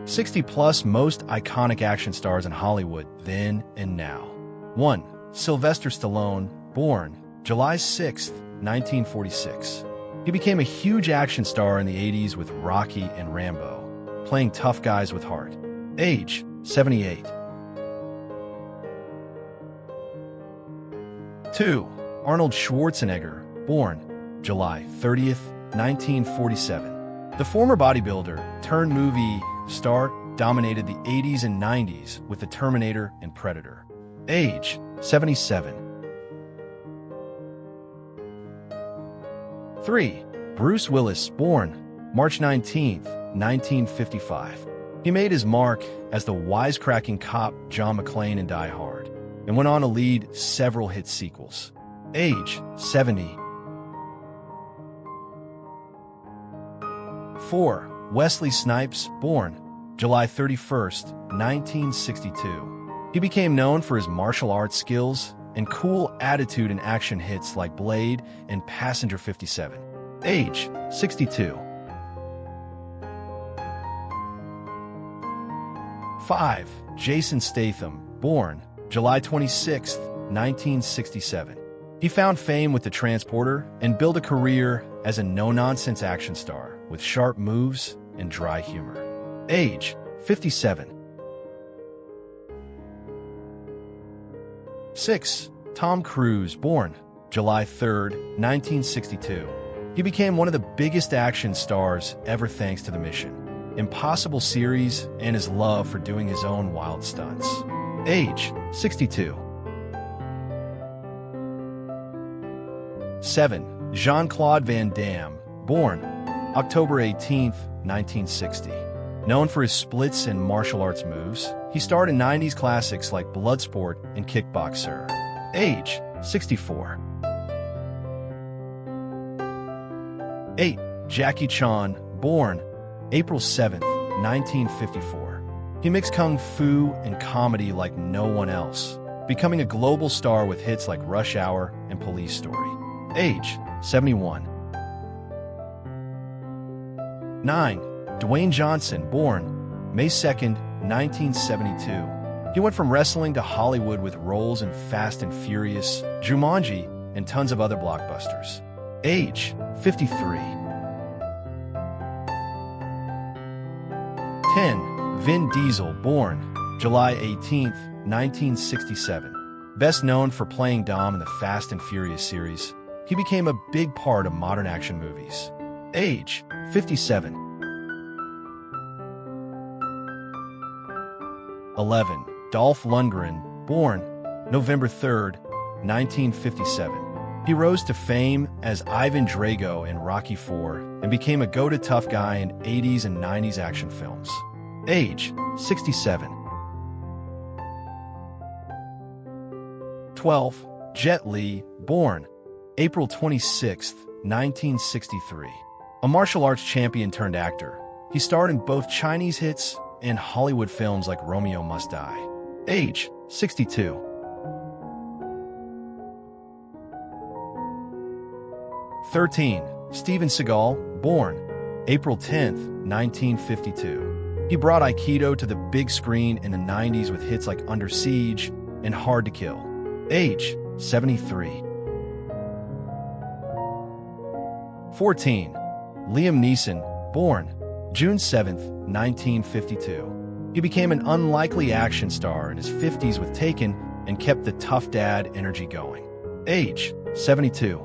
60 plus most iconic action stars in Hollywood then and now. 1. Sylvester Stallone, born July 6, 1946. He became a huge action star in the 80s with Rocky and Rambo, playing tough guys with heart. Age, 78. 2. Arnold Schwarzenegger, born July 30th, 1947. The former bodybuilder turned movie star dominated the 80s and 90s with The Terminator and Predator. Age, 77. 3. Bruce Willis, born March 19, 1955. He made his mark as the wisecracking cop John McClane in Die Hard, and went on to lead several hit sequels. Age, 70. 4. Wesley Snipes, born July 31st, 1962. He became known for his martial arts skills and cool attitude in action hits like Blade and Passenger 57. Age, 62. 5. Jason Statham, born July 26, 1967. He found fame with The Transporter and built a career as a no-nonsense action star with sharp moves and dry humor. Age, 57. 6. Tom Cruise, born July 3, 1962. He became one of the biggest action stars ever thanks to The Mission Impossible series and his love for doing his own wild stunts. Age, 62. 7. Jean-Claude Van Damme, born October 18, 1960. Known for his splits and martial arts moves, he starred in 90s classics like Bloodsport and Kickboxer. Age, 64. 8. Jackie Chan, born April 7, 1954. He mixed kung fu and comedy like no one else, becoming a global star with hits like Rush Hour and Police Story. Age, 71. 9. Dwayne Johnson, born May 2, 1972. He went from wrestling to Hollywood with roles in Fast and Furious, Jumanji, and tons of other blockbusters. Age, 53. 10. Vin Diesel, born July 18, 1967. Best known for playing Dom in the Fast and Furious series, he became a big part of modern action movies. Age, 57. 11. Dolph Lundgren, born November 3, 1957. He rose to fame as Ivan Drago in Rocky IV and became a go-to tough guy in 80s and 90s action films. Age, 67. 12. Jet Li, born April 26, 1963. A martial arts champion turned actor, he starred in both Chinese hits and Hollywood films like Romeo Must Die. Age, 62. 13. Steven Seagal, born April 10, 1952. He brought Aikido to the big screen in the 90s with hits like Under Siege and Hard to Kill. Age, 73. 14. Liam Neeson, born June 7, 1952. He became an unlikely action star in his 50s with Taken and kept the tough dad energy going. Age, 72.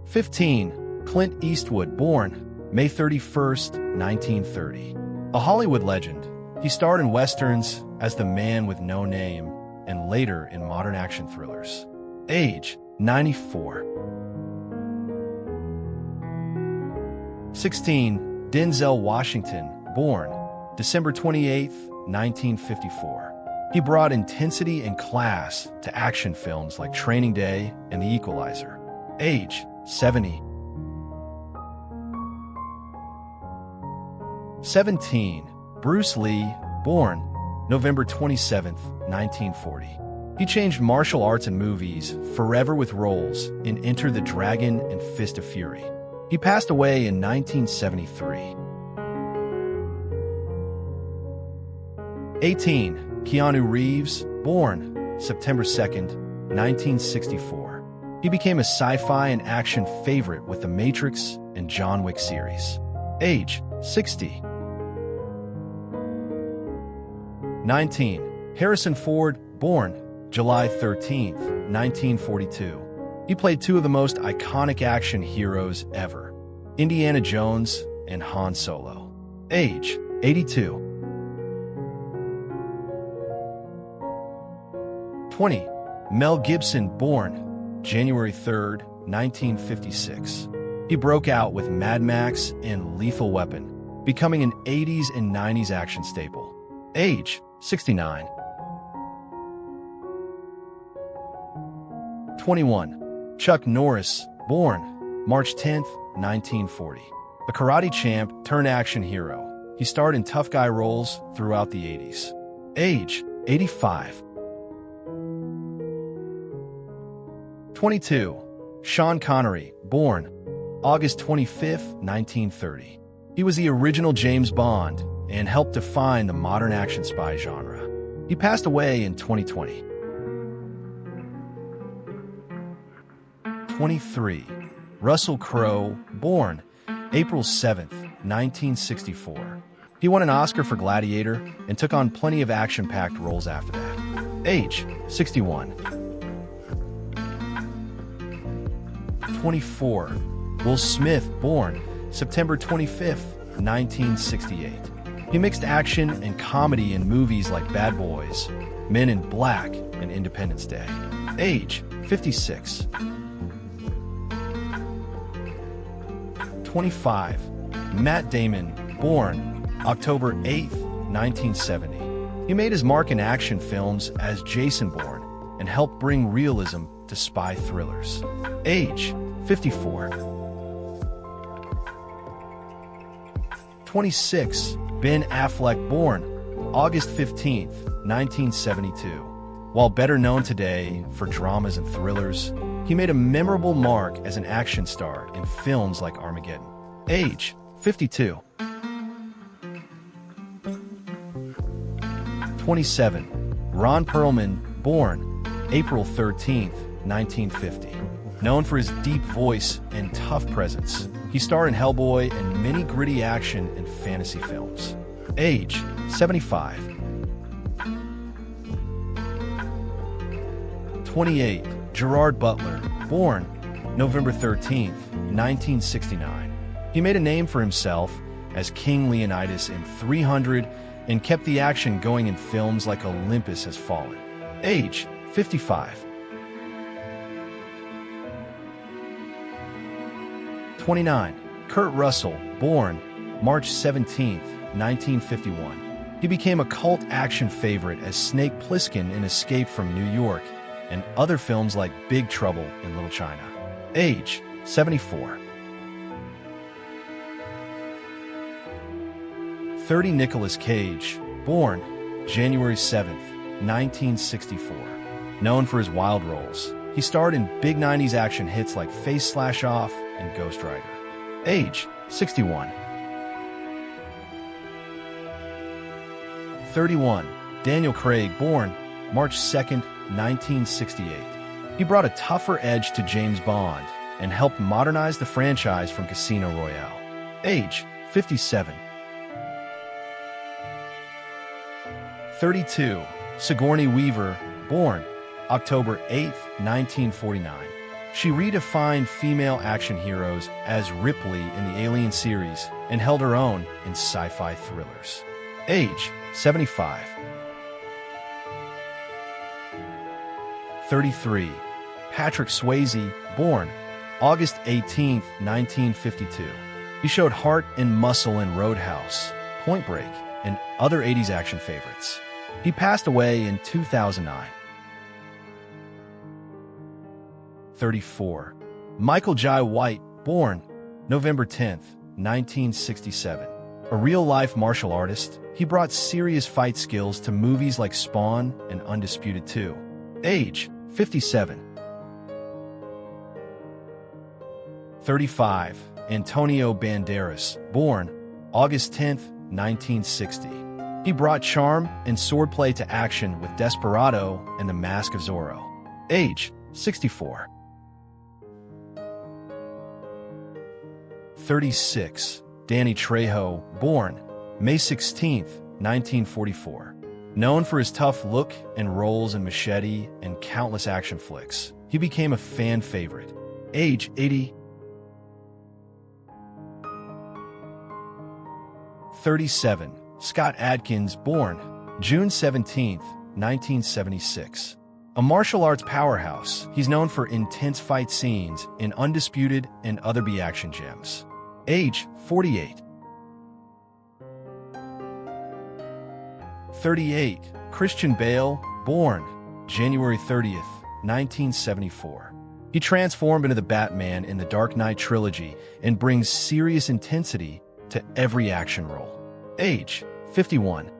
15. Clint Eastwood, born May 31st, 1930. A Hollywood legend, he starred in westerns as the man with no name and later in modern action thrillers. Age, 94. 16. Denzel Washington, born December 28, 1954. He brought intensity and class to action films like Training Day and The Equalizer. Age, 70. 17. Bruce Lee, born November 27, 1940. He changed martial arts and movies forever with roles in Enter the Dragon and Fist of Fury. He passed away in 1973. 18. Keanu Reeves, born September 2nd, 1964. He became a sci-fi and action favorite with The Matrix and John Wick series. Age, 60. 19. Harrison Ford, born July 13th, 1942. He played two of the most iconic action heroes ever, Indiana Jones and Han Solo. Age, 82. 20. Mel Gibson, born January 3rd, 1956. He broke out with Mad Max and Lethal Weapon, becoming an 80s and 90s action staple. Age, 69. 21. Chuck Norris, born March 10th, 1940. A karate champ turned action hero. He starred in tough guy roles throughout the 80s. Age, 85. 22. Sean Connery, born August 25th, 1930. He was the original James Bond and helped define the modern action spy genre. He passed away in 2020. 23. Russell Crowe, born April 7th, 1964. He won an Oscar for Gladiator and took on plenty of action-packed roles after that. Age, 61. 24. Will Smith, born September 25th, 1968. He mixed action and comedy in movies like Bad Boys, Men in Black, and Independence Day. Age, 56. 25. Matt Damon, born October 8th, 1970. He made his mark in action films as Jason Bourne and helped bring realism to spy thrillers. Age, 54. 26. Ben Affleck, born August 15th, 1972. While better known today for dramas and thrillers, he made a memorable mark as an action star in films like Armageddon. Age, 52. 27. Ron Perlman, born April 13th, 1950. Known for his deep voice and tough presence, he starred in Hellboy and many gritty action and fantasy films. Age, 75. 28. Gerard Butler, born November 13th, 1969. He made a name for himself as King Leonidas in 300 and kept the action going in films like Olympus Has Fallen. Age, 55. 29. Kurt Russell, born March 17, 1951. He became a cult action favorite as Snake Plissken in Escape from New York and other films like Big Trouble in Little China. Age, 74. 30. Nicolas Cage, born January 7, 1964. Known for his wild roles, he starred in big 90s action hits like Face Slash Off and Ghost Rider. Age, 61. 31. Daniel Craig, born March 2nd, 1968. He brought a tougher edge to James Bond and helped modernize the franchise from Casino Royale. Age, 57. 32. Sigourney Weaver, born October 8, 1949. She redefined female action heroes as Ripley in the Alien series and held her own in sci-fi thrillers. Age, 75. 33. Patrick Swayze, born August 18, 1952. He showed heart and muscle in Roadhouse, Point Break, and other 80s action favorites. He passed away in 2009. 34. Michael Jai White, born November 10, 1967. A real-life martial artist, he brought serious fight skills to movies like Spawn and Undisputed 2. Age, 57. 35. Antonio Banderas, born August 10, 1960. He brought charm and swordplay to action with Desperado and The Mask of Zorro. Age, 64. 36. Danny Trejo, born May 16, 1944. Known for his tough look and roles in Machete and countless action flicks, he became a fan favorite. Age, 80. 37. Scott Adkins, born June 17, 1976. A martial arts powerhouse, he's known for intense fight scenes in Undisputed and other B-action gems. Age, 48. 38. Christian Bale, born January 30th, 1974. He transformed into the Batman in the Dark Knight trilogy and brings serious intensity to every action role. Age, 51.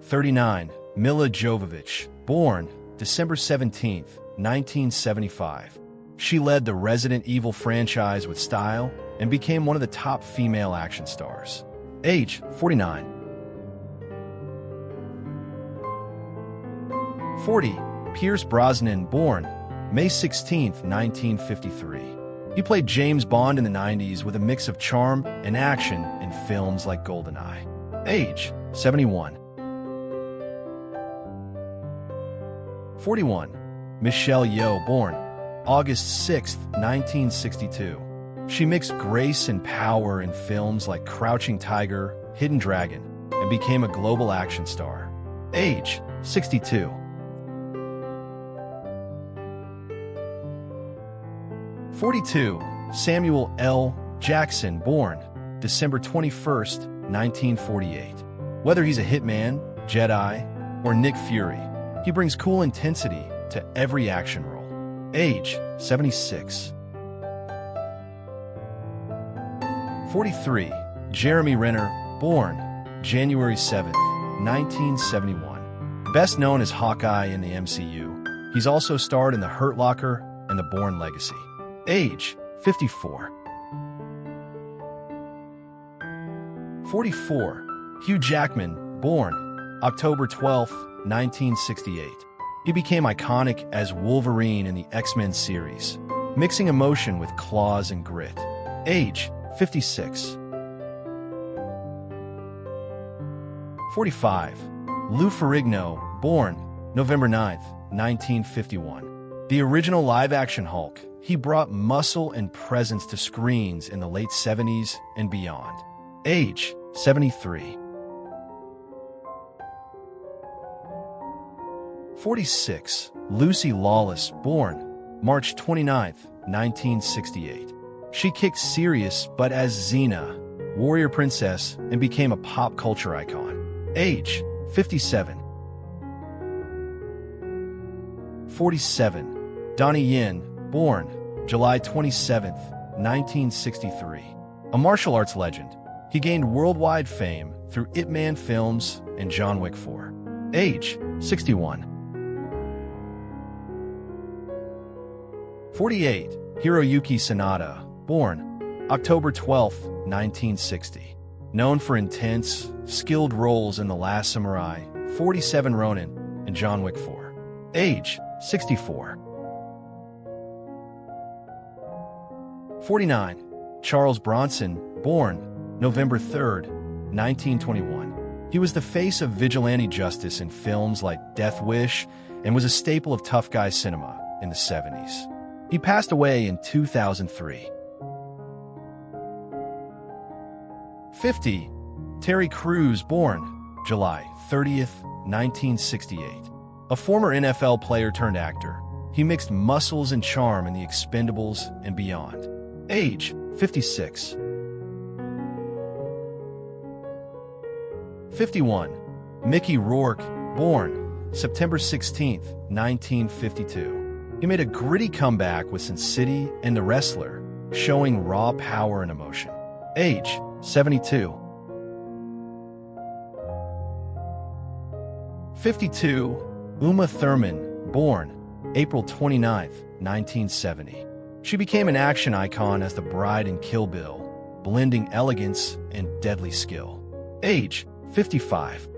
39. Milla Jovovich, born December 17, 1975. She led the Resident Evil franchise with style and became one of the top female action stars. Age, 49. 40. Pierce Brosnan, born May 16, 1953. He played James Bond in the 90s with a mix of charm and action in films like GoldenEye. Age, 71. 41. Michelle Yeoh, born August 6, 1962. She mixed grace and power in films like Crouching Tiger, Hidden Dragon, and became a global action star. Age, 62. 42. Samuel L. Jackson, born December 21, 1948. Whether he's a hitman, Jedi, or Nick Fury, he brings cool intensity to every action role. Age, 76. 43. Jeremy Renner, born January 7, 1971. Best known as Hawkeye in the MCU, he's also starred in The Hurt Locker and The Bourne Legacy. Age, 54. 44. Hugh Jackman, born October 12, 1968. He became iconic as Wolverine in the X-Men series, mixing emotion with claws and grit. Age, 56. 45. Lou Ferrigno, born November 9, 1951. The original live-action Hulk, he brought muscle and presence to screens in the late 70s and beyond. Age, 73. 46. Lucy Lawless, born March 29, 1968. She kicked serious but as Xena, warrior princess, and became a pop culture icon. Age, 57. 47. Donnie Yen, born July 27, 1963. A martial arts legend, he gained worldwide fame through Ip Man films and John Wick 4. Age, 61. 48. Hiroyuki Sanada, born October 12, 1960. Known for intense, skilled roles in The Last Samurai, 47 Ronin, and John Wick 4. Age, 64. 49. Charles Bronson, born November 3, 1921. He was the face of vigilante justice in films like Death Wish and was a staple of tough guy cinema in the 70s. He passed away in 2003. 50. Terry Crews, born July 30th, 1968. A former NFL player turned actor, he mixed muscles and charm in The Expendables and beyond. Age, 56. 51. Mickey Rourke, born September 16th, 1952. He made a gritty comeback with Sin City and The Wrestler, showing raw power and emotion. Age, 72. 52. Uma Thurman, born April 29, 1970. She became an action icon as the bride in Kill Bill, blending elegance and deadly skill. Age, 55.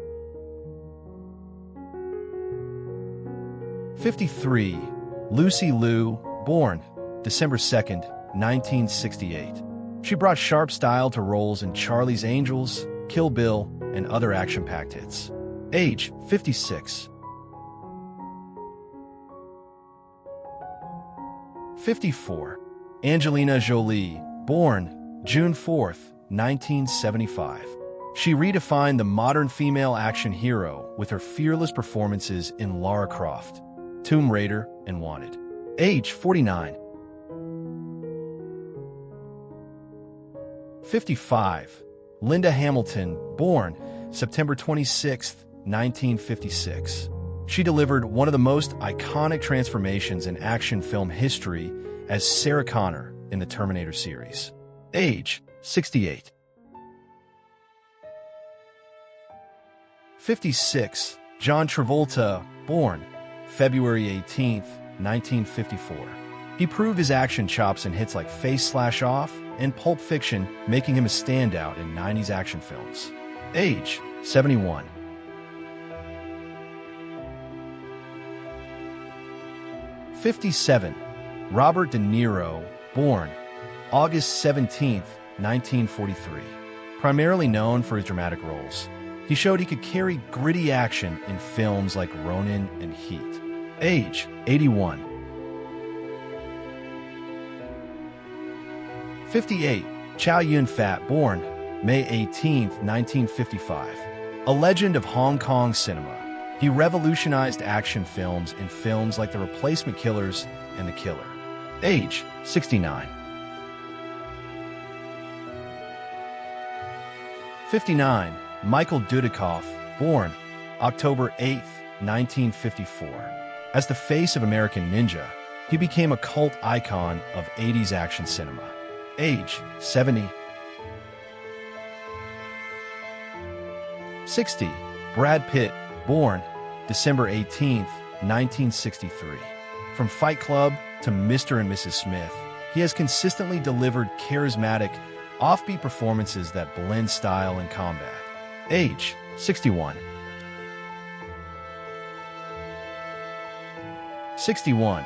53. Lucy Liu, born December 2, 1968. She brought sharp style to roles in Charlie's Angels, Kill Bill, and other action-packed hits. Age, 56. 54. Angelina Jolie, born June 4, 1975. She redefined the modern female action hero with her fearless performances in Lara Croft, Tomb Raider, and Wanted. Age, 49. 55. Linda Hamilton, born September 26, 1956. She delivered one of the most iconic transformations in action film history as Sarah Connor in the Terminator series. Age, 68. 56. John Travolta, born February 18, 1954. He proved his action chops in hits like Face Slash Off and Pulp Fiction, making him a standout in 90s action films. Age, 71. 57. Robert De Niro, born August 17, 1943. Primarily known for his dramatic roles, he showed he could carry gritty action in films like Ronin and Heat. Age, 81. 58. Chow Yun-fat, born May 18, 1955. A legend of Hong Kong cinema, he revolutionized action films in films like The Replacement Killers and The Killer. Age, 69. 59. Michael Dudikoff, born October 8, 1954. As the face of American Ninja, he became a cult icon of 80s action cinema. Age, 70. 60. Brad Pitt, born December 18, 1963. From Fight Club to Mr. and Mrs. Smith, he has consistently delivered charismatic, offbeat performances that blend style and combat. Age, 61. 61.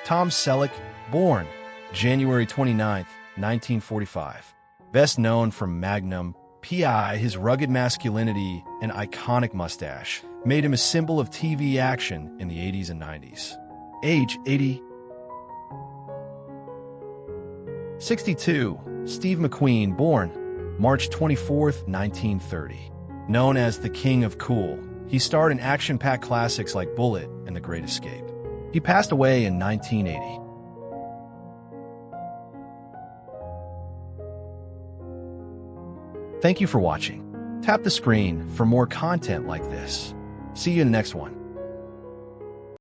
Tom Selleck, born January 29, 1945. Best known for Magnum P.I., his rugged masculinity and iconic mustache made him a symbol of TV action in the 80s and 90s. Age, 80. 62. Steve McQueen, born March 24, 1930. Known as the King of Cool, he starred in action-packed classics like Bullet and The Great Escape. He passed away in 1980. Thank you for watching. Tap the screen for more content like this. See you in the next one.